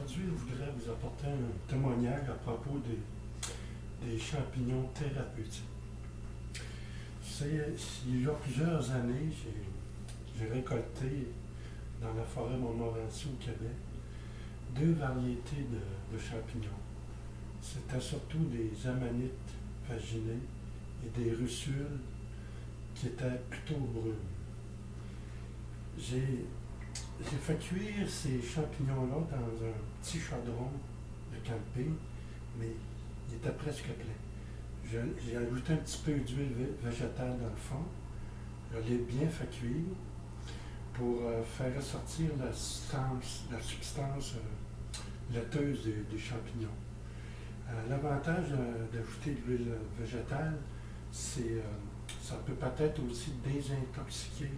Aujourd'hui, je voudrais vous apporter un témoignage à propos des champignons thérapeutiques. Il y a plusieurs années, j'ai récolté dans la forêt Montmorency au Québec 2 variétés de champignons. C'était surtout des amanites vaginés et des russules qui étaient plutôt brunes. J'ai fait cuire ces champignons-là dans un petit chaudron de camping, mais il était presque plein. J'ai ajouté un petit peu d'huile végétale dans le fond. Je l'ai bien fait cuire pour faire ressortir la substance laiteuse des champignons. L'avantage d'ajouter de l'huile végétale, c'est ça peut peut-être aussi désintoxiquer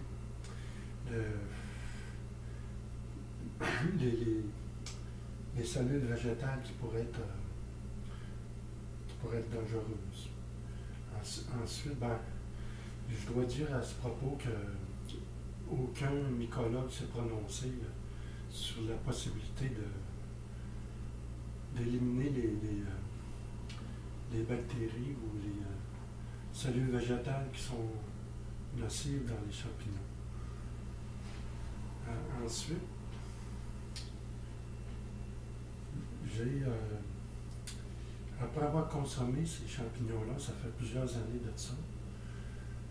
les cellules végétales qui pourraient être dangereuses. Ensuite, je dois dire à ce propos qu'aucun mycologue s'est prononcé sur la possibilité d'éliminer les bactéries ou les cellules végétales qui sont nocives dans les champignons. Ensuite, après avoir consommé ces champignons-là, ça fait plusieurs années de ça,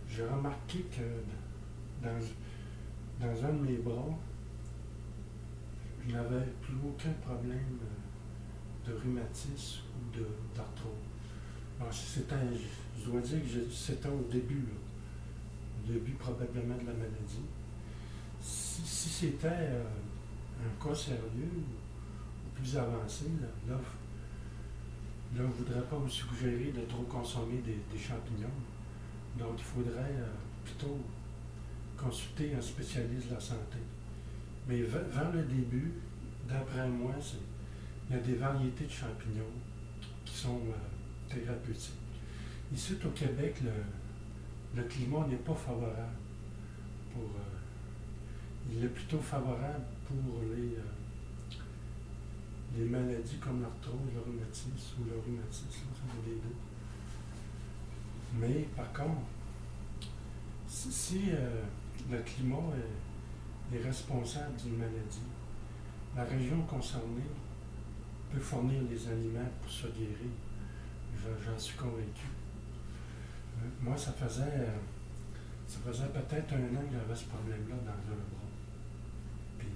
j'ai remarqué que dans un de mes bras, je n'avais plus aucun problème de rhumatisme ou d'arthrose. Je dois dire que c'était au début, probablement de la maladie. Si c'était un cas sérieux ou plus avancé, là je ne voudrais pas vous suggérer de trop consommer des champignons. Donc, il faudrait plutôt consulter un spécialiste de la santé. Mais vers le début, d'après moi, il y a des variétés de champignons qui sont thérapeutiques. Ici, au Québec, le climat n'est pas favorable pour... il est plutôt favorable pour les maladies comme l'arthrose, le rhumatisme ou le rhumatisme, ça fait les deux. Mais par contre, si le climat est responsable d'une maladie, la région concernée peut fournir les aliments pour se guérir. J'en suis convaincu. Moi, ça faisait peut-être 1 an que j'avais ce problème-là dans un bras. Puis,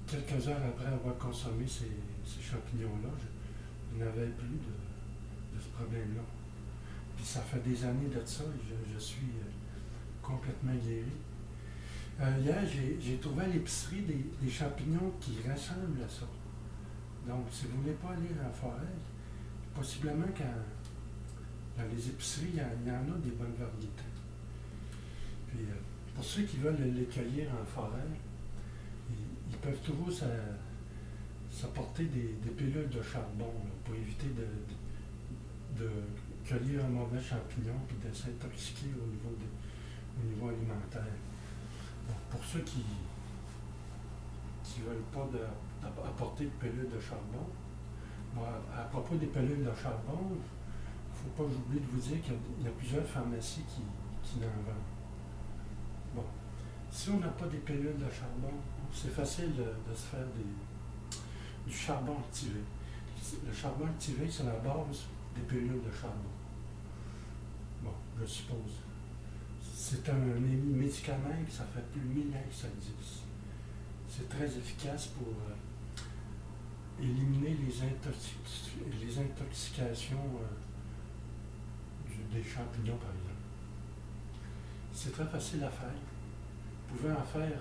quelques heures après avoir consommé ces champignons-là, je n'avais plus de ce problème-là. Puis ça fait des années de ça et je suis complètement guéri. Hier, j'ai trouvé à l'épicerie des champignons qui ressemblent à ça. Donc, si vous ne voulez pas aller en forêt, possiblement dans les épiceries, il y en a des bonnes variétés. Puis, pour ceux qui veulent les cueillir en forêt, ils peuvent toujours s'apporter des pilules de charbon là, pour éviter de cueillir un mauvais champignon et de s'intoxiquer au niveau alimentaire. Donc, pour ceux qui ne veulent pas apporter de pilules de charbon, à propos des pilules de charbon, il ne faut pas oublier de vous dire qu'il y a plusieurs pharmacies qui en vendent. Bon, si on n'a pas des pilules de charbon, c'est facile de se faire du charbon activé. Le charbon activé, c'est la base des pilules de charbon. Bon, je suppose. C'est un médicament que ça fait plus de 1000 ans que ça existe. C'est très efficace pour éliminer les intoxications des champignons, par exemple. C'est très facile à faire. Vous pouvez en faire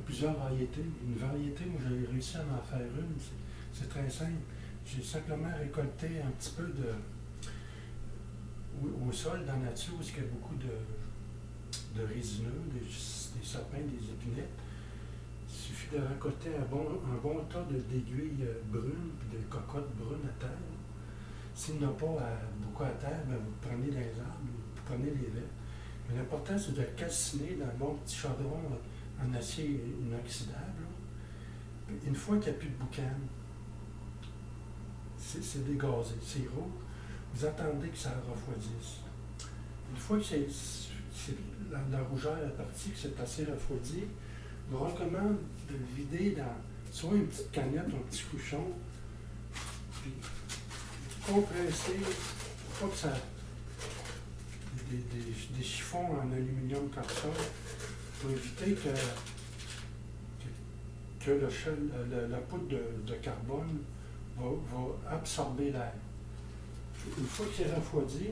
plusieurs variétés. Une variété, moi j'ai réussi à en faire une, c'est très simple. J'ai simplement récolté un petit peu au sol, dans la nature, où il y a beaucoup de résineux, des sapins, des épinettes. Il suffit de récolter un bon tas d'aiguilles brunes et de cocottes brunes à terre. S'il n'y en a pas beaucoup à terre, vous prenez les arbres, vous prenez les verres. Mais l'important, c'est de calciner dans un bon petit chaudron en acier inoxydable. Une fois qu'il n'y a plus de boucan, c'est dégazé, c'est rouge. Vous attendez que ça refroidisse. Une fois que la rougeur est partie, que c'est assez refroidi, je vous recommande de le vider dans soit une petite canette ou un petit couchon, puis compresser, pas que ça. Des chiffons en aluminium comme ça, pour éviter que la poudre de carbone va absorber l'air. Une fois qu'il est refroidi,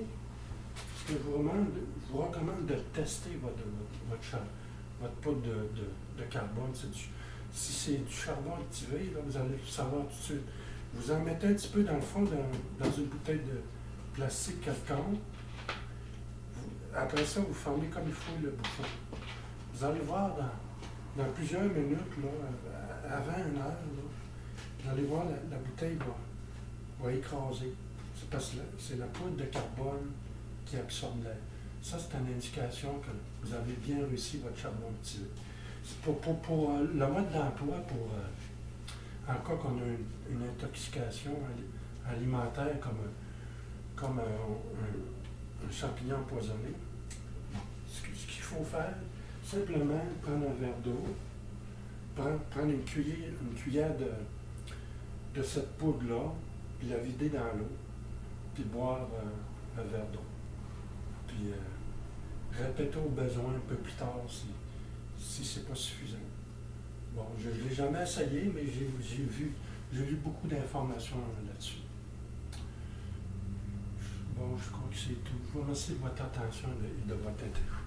je vous recommande de tester votre poudre de carbone. Si c'est du charbon activé, là, vous allez le savoir tout de suite. Vous en mettez un petit peu dans le fond, dans une bouteille de plastique quelconque. Après ça, vous fermez comme il faut le bouchon. Vous allez voir dans plusieurs minutes, là, avant une heure, là, vous allez voir la bouteille va écraser. C'est parce que c'est la poudre de carbone qui absorbe l'air. Ça, c'est une indication que vous avez bien réussi votre charbon activé. Pour le mode d'emploi, en cas qu'on a une intoxication alimentaire comme un champignon empoisonné, ce qu'il faut faire, simplement prendre un verre d'eau, prendre une cuillère de cette poudre-là, puis la vider dans l'eau, puis boire un verre d'eau. Puis répéter au besoin un peu plus tard si c'est pas suffisant. Bon, je ne l'ai jamais essayé, mais j'ai lu beaucoup d'informations là-dessus. Bon, je crois que c'est tout. Je vous remercie de votre attention et de votre intérêt.